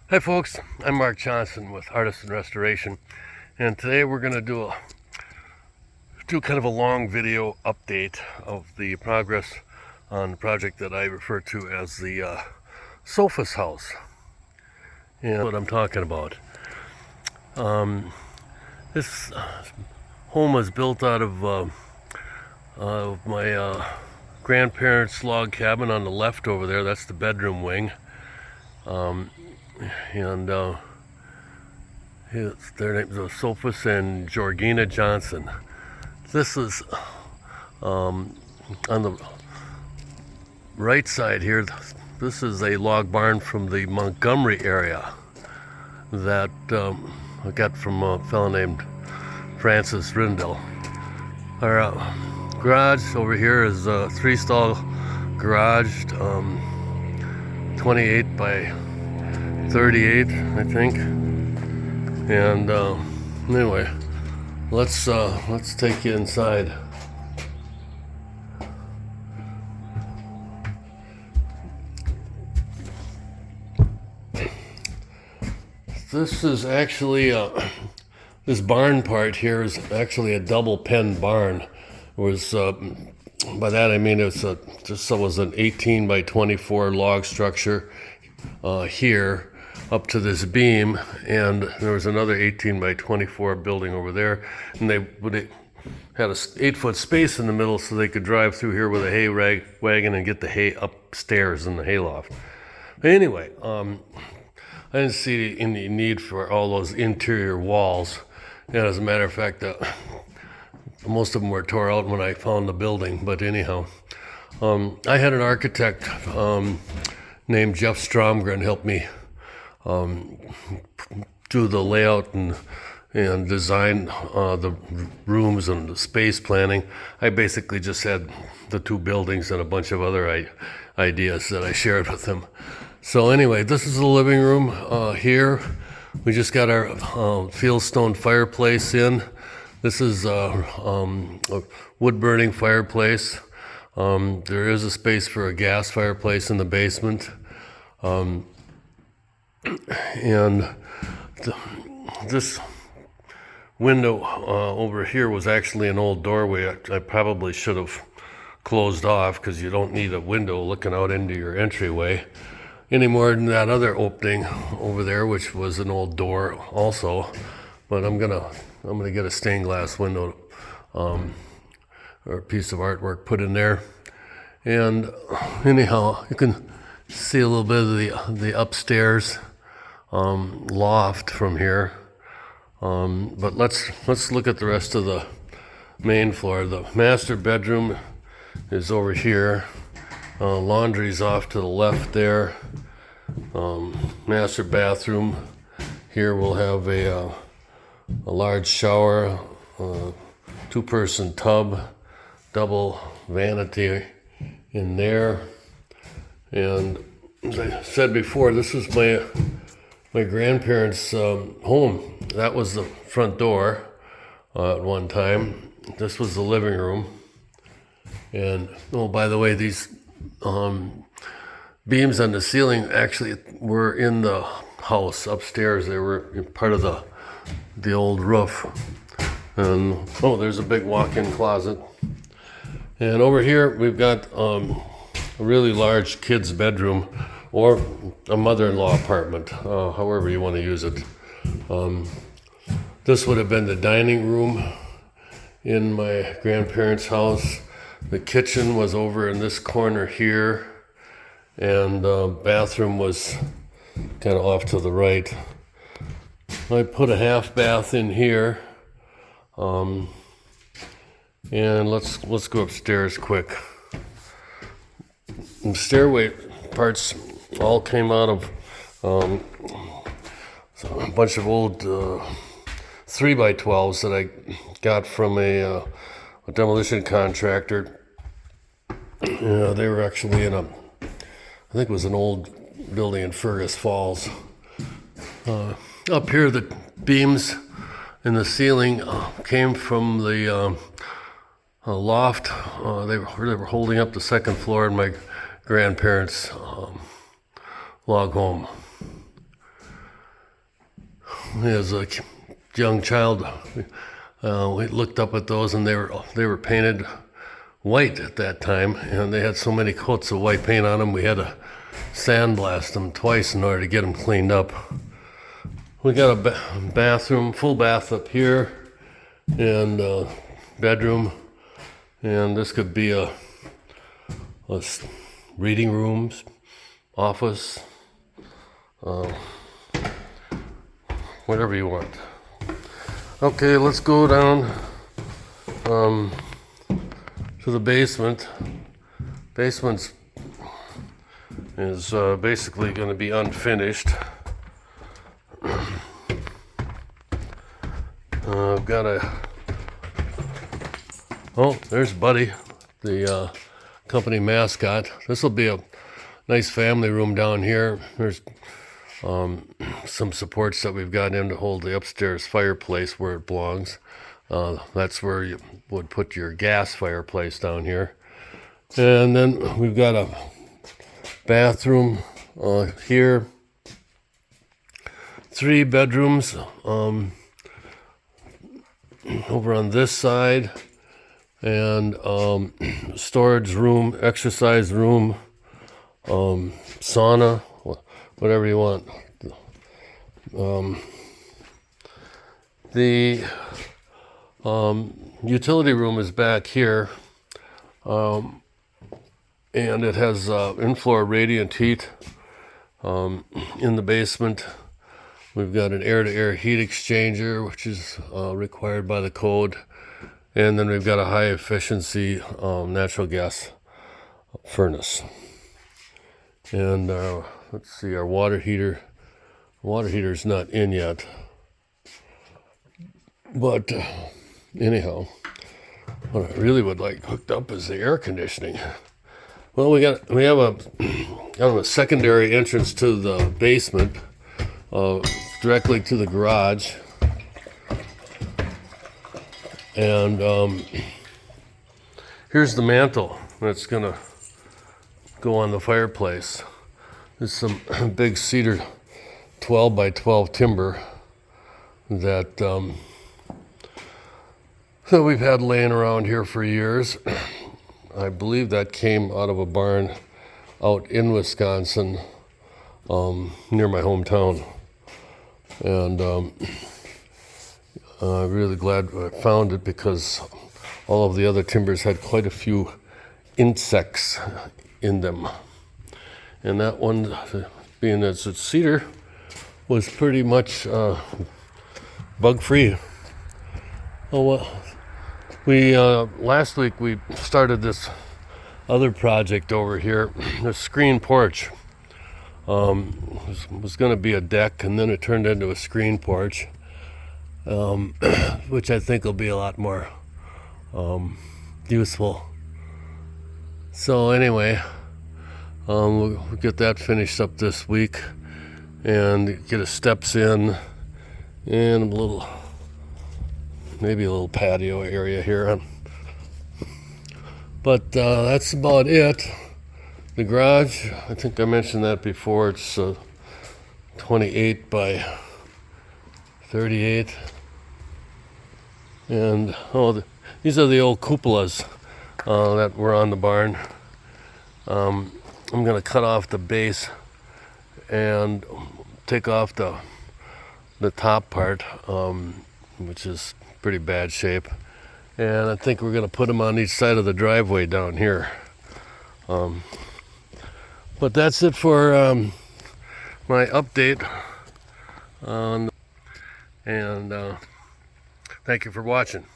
Hi folks, I'm Mark Johnson with Artisan Restoration, and today we're going to do kind of a long video update of the progress on the project that I refer to as the Sophus house. And what I'm talking about. This home was built out of my grandparents' log cabin on the left over there. That's the bedroom wing. And their names are Sophus and Georgina Johnson. This is on the right side here. This is a log barn from the Montgomery area that I got from a fellow named Francis Rindell. Our garage over here is a 3-stall garage, 28 by 38, I think. And anyway, let's take you inside. This is actually this barn part here is actually a double pen barn. It was by that I mean it was an 18 by 24 log structure here up to this beam, and there was another 18 by 24 building over there, and they had a 8-foot space in the middle so they could drive through here with a hay wagon and get the hay upstairs in the hayloft. But anyway, I didn't see any need for all those interior walls, and as a matter of fact, most of them were tore out when I found the building. But anyhow, I had an architect named Jeff Stromgren help me do the layout and design the rooms and the space planning. I basically just had the 2 buildings and a bunch of other ideas that I shared with him. So anyway, this is the living room here. We just got our fieldstone fireplace in. This is a wood-burning fireplace. There is a space for a gas fireplace in the basement. And this window over here was actually an old doorway. I probably should have closed off, because you don't need a window looking out into your entryway any more than that other opening over there, which was an old door also. But I'm gonna get a stained glass window or a piece of artwork put in there. And anyhow, you can see a little bit of the upstairs loft from here. But let's look at the rest of the main floor. The master bedroom is over here. Laundry's off to the left there. Master bathroom here will have a large shower, 2-person tub, double vanity in there. And as I said before, this is my grandparents' home. That was the front door at one time. This was the living room. And oh, by the way, these beams on the ceiling actually were in the house upstairs. They were part of the old roof. And oh, there's a big walk-in closet. And over here we've got a really large kid's bedroom, or a mother-in-law apartment, however you want to use it. This would have been the dining room in my grandparents' house. The kitchen was over in this corner here, and bathroom was kind of off to the right. I put a half bath in here, and let's go upstairs quick. The stairway parts all came out of a bunch of old 3x12s that I got from a demolition contractor. They were actually in I think it was an old building in Fergus Falls. Up here, the beams in the ceiling came from the loft. They were holding up the second floor in my grandparents' log home. as a young child, we looked up at those, and they were painted white at that time, and they had so many coats of white paint on them, we had to sandblast them twice in order to get them cleaned up. We got a bathroom, full bath up here, and bedroom, and this could be a reading rooms, office, whatever you want. Okay, let's go down to the basement. Basement is basically going to be unfinished. I've got there's Buddy, the company mascot. This will be a nice family room down here. There's some supports that we've got in to hold the upstairs fireplace where it belongs. That's where you would put your gas fireplace down here. And then we've got a bathroom here. 3 bedrooms over on this side. And storage room, exercise room, sauna, whatever you want. The utility room is back here, and it has in-floor radiant heat in the basement. We've got an air-to-air heat exchanger, which is required by the code. And then we've got a high-efficiency natural gas furnace. And let's see, our water heater. Water heater's not in yet. But anyhow, what I really would like hooked up is the air conditioning. Well, we have a secondary entrance to the basement, directly to the garage. And here's the mantle that's going to go on the fireplace. There's some big cedar 12 by 12 timber that we've had laying around here for years. I believe that came out of a barn out in Wisconsin, near my hometown. And I'm really glad I found it, because all of the other timbers had quite a few insects in them. And that one, being as it's cedar, was pretty much bug-free. Oh, well, last week we started this other project over here, the screen porch. Was going to be a deck, and then it turned into a screen porch. Which I think will be a lot more useful. So anyway, we'll get that finished up this week, and get a steps in, and maybe a little patio area here. But that's about it. The garage, I think I mentioned that before. It's 28 by 38. And these are the old cupolas that were on the barn. I'm going to cut off the base and take off the top part, which is pretty bad shape. And I think we're going to put them on each side of the driveway down here. But that's it for my update. And thank you for watching.